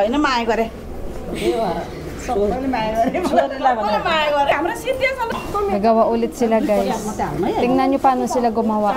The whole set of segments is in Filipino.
Ini main ko rin. Nagawa ulit sila guys. Tingnan nyo paano sila gumawa.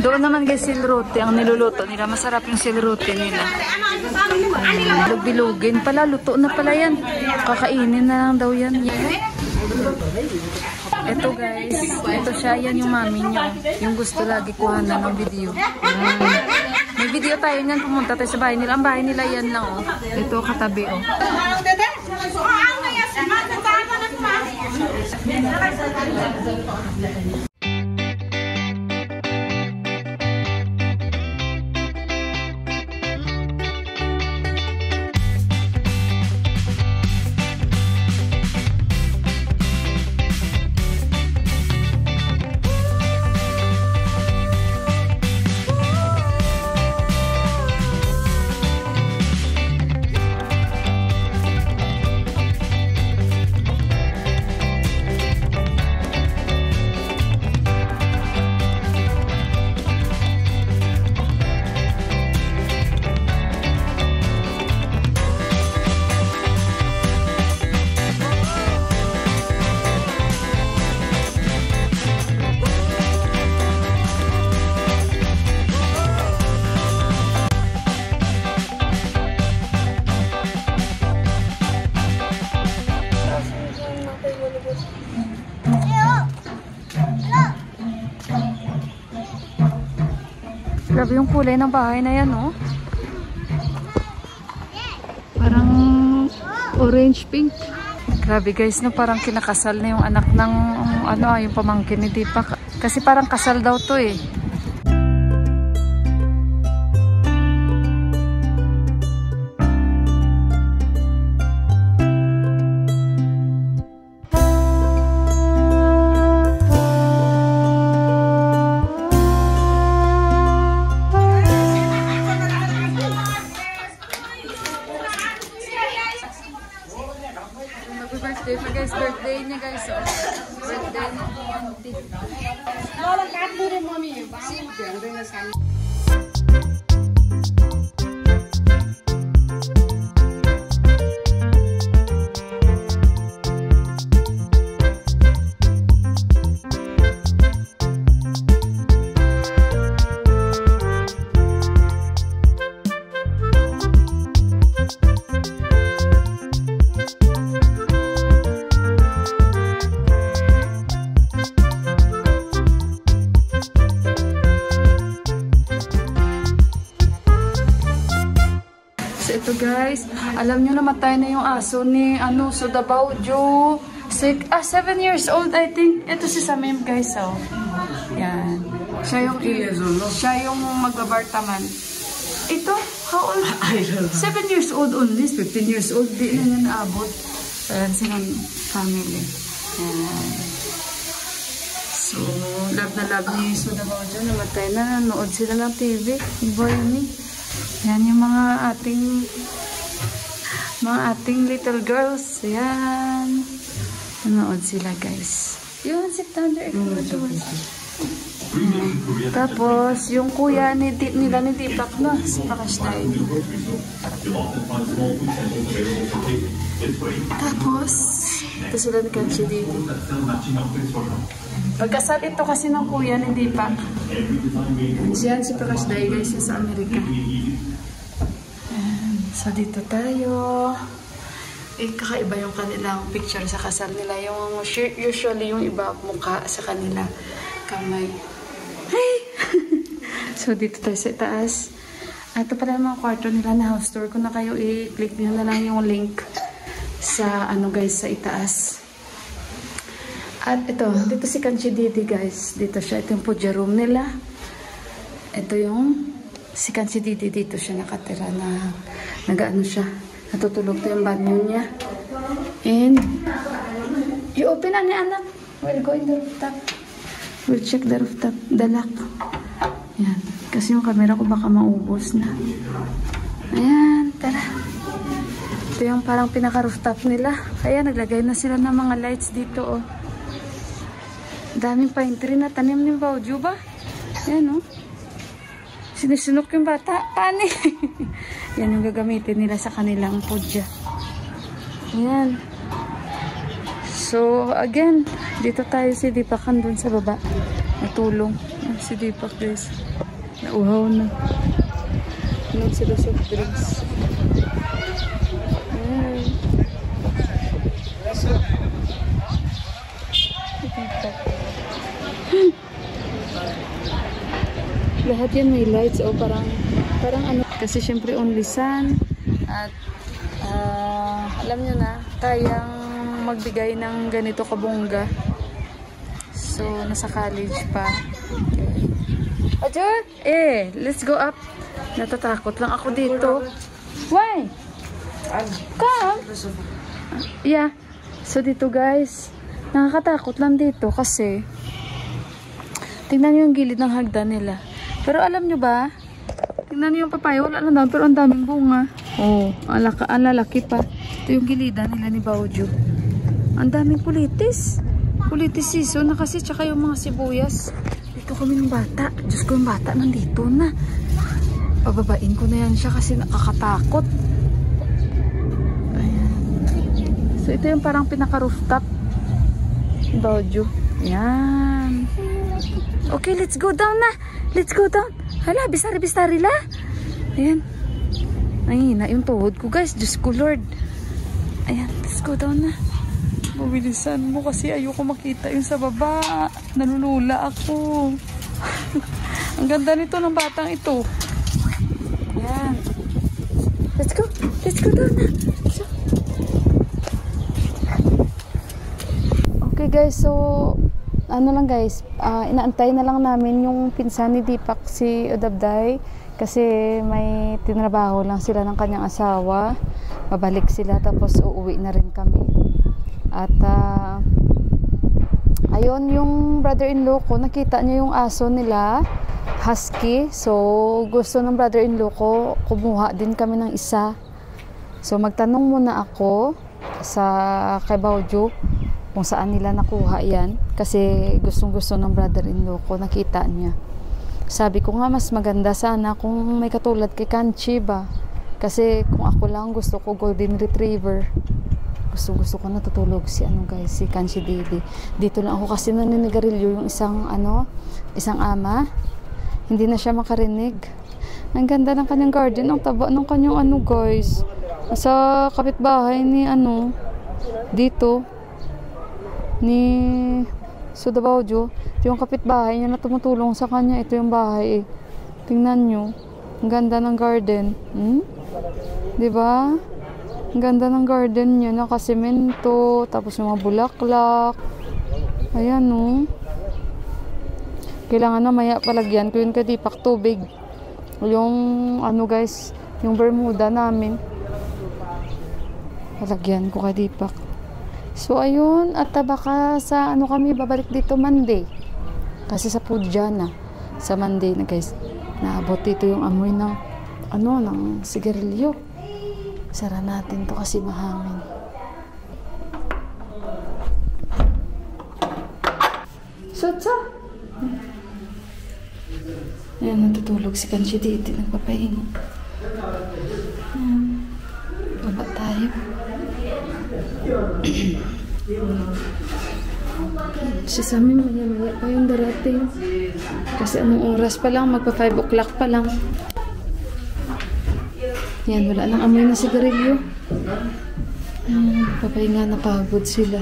Doon naman guys silrote ang niluluto nila. Masarap yung silrote nila. Bilugin pala. Luto na pala yan. Kakainin na lang daw yan. Ito guys, ito siya, yan yung mami nyo. Yung gusto lagi kuhanan ng video. May video tayo niyan, pumunta tayo sa bahay nila. Ang bahay nila yan lang oh. Ito katabi oh. Grabe yung kulay ng bahay na yan, oh. Parang orange pink. Grabe guys, no, parang kinakasal na yung anak ng yung pamangkin ni Deepak. Kasi parang kasal daw to eh. Birthday pa guys, birthday niya guys. Oh. Birthday niya. Lola, kat mo rin mami. Ito guys, alam nyo namatay na yung aso ni Sudabaw Jo. 7 years old I think. Ito si Samim guys, oh. Yan. Siya yung magbabartaman. Ito, how old? 7 years old only, 15 years old. Di na niya naabot. Ayan silang family. Yan. So, love na love ni Sudabaw Jo. Namatay na, nanood sila ng TV. Boy ni. Yan yung mga ating little girls. Yan. Nanood sila guys. Yun, sit down there. Tapos, yung kuya nila ni Deepak na, si Prakash Dai. Tapos, ito sila ni Kanchi dito. Pagkasal ito kasi ng kuya ni Deepak. Yan si Prakash Dai guys sa Amerika. So, dito tayo. Kakaiba yung kanilang picture sa kasal nila. Yung usually yung iba mukha sa kanila. Kamay. Hey! So, dito tayo sa taas. Ito pala yung mga kwarto nila na house tour. Kung na kayo, i-click nyo na lang yung link sa guys, sa itaas. At ito, dito si Kanchi Didi guys. Dito siya. Ito yung puja room nila. Ito yung si Kanchi Didi. Dito siya nakatira na nag-ano siya. Natutulog to yung banyo niya. And you open ani anak. We'll go in the rooftop. We'll check the rooftop. The lock. Yan. Kasi yung camera ko baka maubos na. Ayan. Tara. Ito yung parang pinaka-rooftop nila. Kaya naglagay na sila ng mga lights dito, oh. Daming pine tree na tanim ni Bauju ba? Yan o. Sinusunok yung bata. Paano? Yan yung gagamitin nila sa kanilang pudya. Yan. So, again, dito tayo si Deepak dun sa baba. Natulong. Si Deepak guys. Nauhaw na. Inom sila soft drinks. Ayan. So, Deepak. Lahat yan may lights o parang ano. Kasi syempre only sun. At alam nyo na, kayang magbigay ng ganito kabongga. So, nasa college pa. Okay. Let's go up. Natatakot lang ako dito. Why? Come. Yeah. So, dito guys, nakakatakot lang dito kasi tingnan nyo yung gilid ng hagdan nila. Pero alam nyo ba, tingnan nyo yung papaya, wala lang daw, pero ang daming bunga. Oh, ang lalaki pa. Ito yung gilidan nila ni Bauju. Ang daming pulitis. Pulitis season na kasi, tsaka yung mga sibuyas. Dito kami ng bata. Diyos ko, yung bata nandito na. Pababain ko na yan siya kasi nakakatakot. Ayan. So, ito yung parang pinaka-rooftop ni Bauju. Ayan. Okay, let's go down na. Let's go down. Hala, bistari-bistari la. Ayan. Ay, na yung tuhod ko guys. Diyos ko Lord. Ayan, let's go down na. Mabilisan mo kasi ayoko makita yung sa baba. Nalulula ako. Ang ganda nito ng batang ito. Ayan. Let's go. Let's go down na. So. Okay guys, so ano lang guys, inaantay na lang namin yung pinsan ni Deepak, si Udabday, kasi may tinrabaho lang sila ng kanyang asawa. Babalik sila tapos uuwi na rin kami. At ayun, yung brother-in-law ko, nakita niya yung aso nila, husky. So gusto ng brother-in-law ko, kumuha din kami ng isa. So magtanong muna ako sa kay Bauju kung saan nila nakuha yan, kasi gustong-gusto ng brother-in-law ko, nakita niya. Sabi ko nga, mas maganda sana kung may katulad kay Kanchi ba, kasi kung ako lang gusto ko golden retriever. Gusto ko natutulog si guys, si Kanchi Didi. Dito lang ako kasi naninigarilyo yung isang ama, hindi na siya makarinig. Ang ganda ng kanyang garden, ang taba ng kanyang guys, sa kapitbahay ni dito ni Suda Bauju, yung kapitbahay niya na tumutulong sa kanya. Ito yung bahay tingnan nyo, ang ganda ng garden. Diba? Ang ganda ng garden niya, nakasemento, tapos yung mga bulaklak. Ayan kailangan na maya palagyan ko yun kay Deepak tubig, yung guys, yung Bermuda namin, palagyan ko kay Deepak. So ayun, at baka sa kami babalik dito Monday. Kasi sa pudya na sa Monday na guys, naabot dito yung amoy ng ng sigarilyo. Sara natin to kasi mahangin. Sotsa. Ayan, natutulog si Kanchi dito, nagpapahinga. Baba tayo. Si Sami maya-maya pa yung darating. Kasi anong oras pa lang, magpa 5 o'clock pa lang. Yan, wala nang amoy na sigarilyo. Papahinga, napagod sila.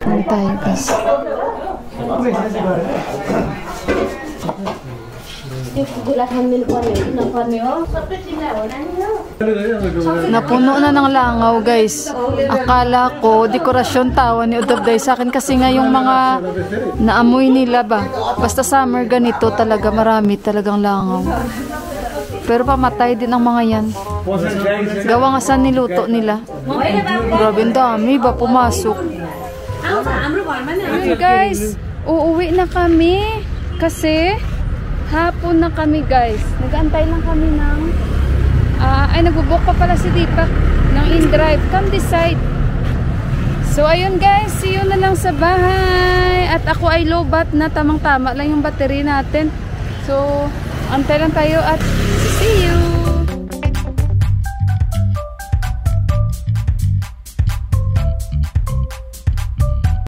Ano tayo guys? Napuno na ng langaw guys. Akala ko dekorasyon tawa ni Udabday sa akin, kasi nga yung mga naamoy nila ba, basta summer ganito talaga marami talagang langaw. Pero pamatay din ang mga yan. Gawa nga saan niluto nila. Grabe, ang dami ba pumasok. Guys, uuwi na kami kasi hapon na kami guys. Nag-antay lang kami ng nagbo-book pa pala si Deepak ng in-drive. Come this side. So ayun guys, see you na lang sa bahay. At ako ay low bat na, tamang-tama lang yung battery natin. So antay lang tayo at see you.